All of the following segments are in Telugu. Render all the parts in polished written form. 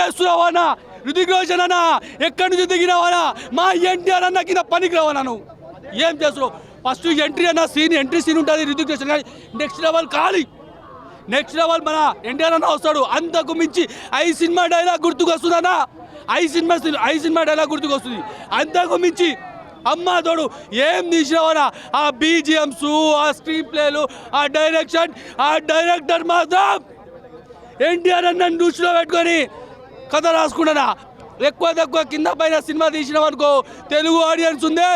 చేస్తున్నావన్నా? రుతిక్ రోషన్ అన్న ఎక్కడి నుంచి దిగినావనా? మా ఎన్టీఆర్ అన్న కింద పనికి రావనా? నువ్వు ఏం చేస్తున్నావు? ఫస్ట్ ఎంట్రీ అన్న సీన్, ఎంట్రీ సీన్ ఉంటుంది రుతిక్ రోషన్ కానీ నెక్స్ట్ లెవెల్ ఖాళీ. నెక్స్ట్ లెవెల్ మన ఎన్టీఆర్ అన్న వస్తాడు. అంతకు మించి ఐ సినిమా డైలాగ్ గుర్తుకొస్తుందన్నా. ఐ సినిమా డైలాగ్ గుర్తుకొస్తుంది. అంతకు మించి అమ్మ తోడు ఏం తీసినావనా? ఆ బీజిఎమ్స్, ఆ స్క్రీన్ ప్లేలు, ఆ డైరెక్షన్, ఆ డైరెక్టర్ మాత్రం ఎన్టీఆర్ అన్న దృష్టిలో పెట్టుకొని కథ రాసుకుంటానా. ఎక్కువ తక్కువ కింద పైన సినిమా తీసినాం అనుకో, తెలుగు ఆడియన్స్ ఉంది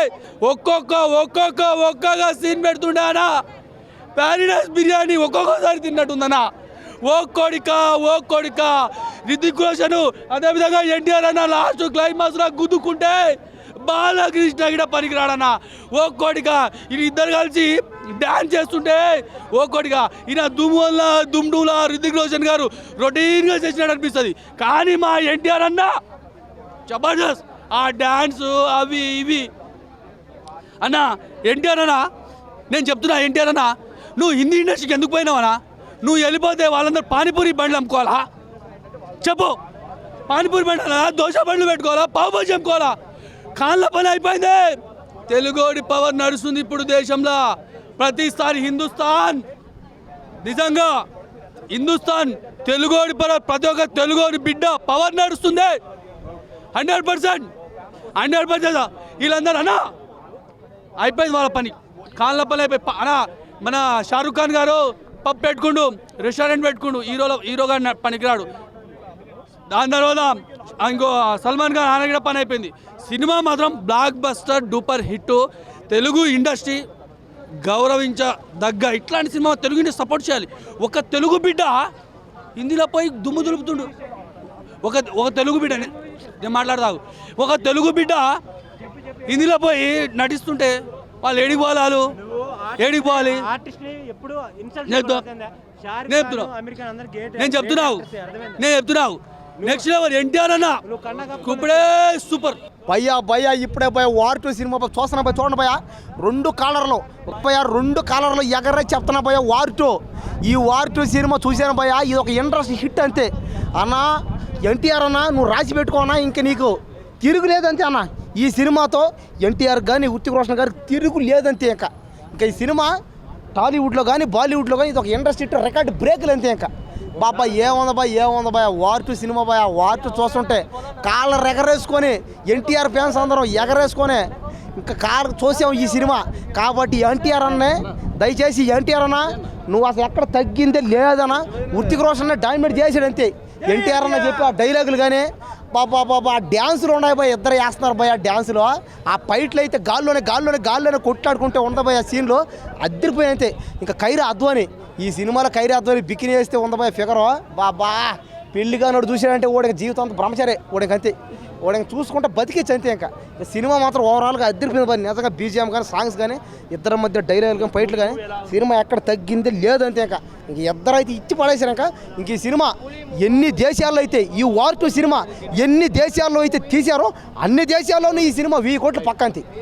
ఒక్కొక్క సీన్ పెడుతుండేనా. ప్యారడైస్ బిర్యానీ ఒక్కొక్కసారి తిన్నట్టుందనా. ఓ కొడిక రితిక్ రోషన్ అదేవిధంగా ఎన్టీఆర్ అన్న లాస్ట్ క్లైమాక్స్లో గుద్దుకుంటే బాలకృష్ణ కూడా పనికిరాడన్నా. ఓ కొడిక ఇద్దరు కలిసి డ్యాన్స్ చేస్తుంటే ఓ కొడిక ఈయన దుమ్డులా రితిక్ రోషన్ గారు రొటీన్గా చేసినట్టు అనిపిస్తుంది. కానీ మా ఎన్టీఆర్ అన్న జబర్దస్త్ ఆ డ్యాన్స్ అవి ఇవి అన్న. ఎన్టీఆర్ అన్న నేను చెప్తున్నా, ఎన్టీఆర్ అన్న నువ్వు హిందీ ఇండస్ట్రీకి ఎందుకు పోయినావనా? నువ్వు వెళ్ళిపోతే వాళ్ళందరూ పానీపూరి బండ్లు అమ్ముకోవాలా? చెప్పు, పానీపూరి బండ్లు, దోశ బండ్లు పెట్టుకోవాలా? పావు బాజీ అమ్ముకోవాలా? కాళ్ళ పని అయిపోయింది. తెలుగోడి పవర్ నడుస్తుంది ఇప్పుడు దేశంలో. ప్రతిసారి హిందుస్థాన్, నిజంగా హిందుస్థాన్ తెలుగోడి పవర్, ప్రతి ఒక్క తెలుగోడి బిడ్డ పవర్ నడుస్తుంది 100%. వీళ్ళందరూ అన్నా అయిపోయింది వాళ్ళ పని, కాళ్ళ పని అయిపోయి అన్నా. మన షారుఖ్ ఖాన్ గారు పబ్ పెట్టుకుండు, రెస్టారెంట్ పెట్టుకుండు, హీరోగా పనికిరాడు. దాని తర్వాత ఇంకో సల్మాన్ ఖాన్ ఆయన కూడా పని అయిపోయింది. సినిమా మాత్రం blockbuster duper hit. Telugu industry గౌరవించదగ్గ ఇట్లాంటి సినిమా తెలుగు ఇండస్ట్రీ సపోర్ట్ చేయాలి. ఒక తెలుగు బిడ్డ హిందీలో పోయి దుమ్ము దులుపుతుండు. ఒక తెలుగు బిడ్డ, నేను మాట్లాడతావు, ఒక తెలుగు బిడ్డ హిందీలో పోయి నటిస్తుంటే వాళ్ళు ఏడిపోవాలి. నేను చెప్తున్నావు నెక్స్ట్ లెవెల్ ఎన్టీఆర్ అన్న ఇప్పుడే సూపర్. భయ్యా ఇప్పుడే వార్ 2 సినిమా చూస్తున్నా చూడండి భయ్యా. 2 కాలర్లో ఎగరే చెప్తున్నా భయ్యా వార్ 2. ఈ వార్ 2 సినిమా చూశాను భయ్యా, ఇది ఒక ఇంట్రెస్ట్ హిట్ అంతే అన్న. ఎన్టీఆర్ అన్న నువ్వు రాసి పెట్టుకోనా, ఇంక నీకు తిరుగు లేదంతే అన్న. ఈ సినిమాతో ఎన్టీఆర్ కానీ రుతిక్ రోషన్ గారికి తిరుగు లేదంతే. ఇంకా ఈ సినిమా టాలీవుడ్లో కానీ బాలీవుడ్లో కానీ ఇది ఒక ఇంట్రెస్ట్ హిట్, రికార్డ్ బ్రేక్లు అంతే. ఇంకా బాబా ఏముంది bye War 2 cinema bye. War 2 చూస్తుంటే కాళ్ళ ఎగరేసుకొని ఎన్టీఆర్ ఫ్యాన్స్ అందరం ఎగరేసుకొని ఇంకా కాళ్ళు చూసాం ఈ సినిమా. కాబట్టి ఎన్టీఆర్ అన్నే దయచేసి ఎన్టీఆర్ అన్న నువ్వు అసలు ఎక్కడ తగ్గిందే లేదన్నా. రుతిక్ రోషన్ డామినేట్ చేసాడు అంతే. ఎన్టీఆర్ అన్న చెప్పి ఆ డైలాగులు కానీ బాబా ఆ డ్యాన్సులు ఉన్నాయి బాయ్, ఇద్దరు వేస్తున్నారు బాయ్. ఆ డ్యాన్సులో ఆ ఫైట్లు అయితే గాల్లోనే కొట్లాడుకుంటే ఉంది బాయ్. ఆ సీన్లో అద్దరిపోయి అంతే. ఇంకా ఖైరా అద్వాని ఈ సినిమాలో బికిని వేస్తే ఉంది బాయ్ ఫిగరు. బాబా పెళ్లిగా నోడు చూసాడంటే ఓడికి జీవితం అంతా బ్రహ్మచారే. ఓడికి అంతే, ఓడికి చూసుకుంటే బతికేచ్చు అంతే. ఇంకా సినిమా మాత్రం ఓవరాల్గా అద్దరిపోయింది బాయ్. నిజంగా బీజిఎం కానీ సాంగ్స్ కానీ ఇద్దరి మధ్య డైలాగులు కానీ ఫైట్లు కానీ సినిమా ఎక్కడ తగ్గిందే లేదంతే. ఇంక ఇద్దరైతే ఇచ్చి పడేసారు. ఇంక ఈ సినిమా ఎన్ని దేశాల్లో అయితే ఈ వార్ 2 సినిమా ఎన్ని దేశాల్లో అయితే తీశారో అన్ని దేశాల్లోనూ ఈ సినిమా 1000 కోట్లు పక్కంతి.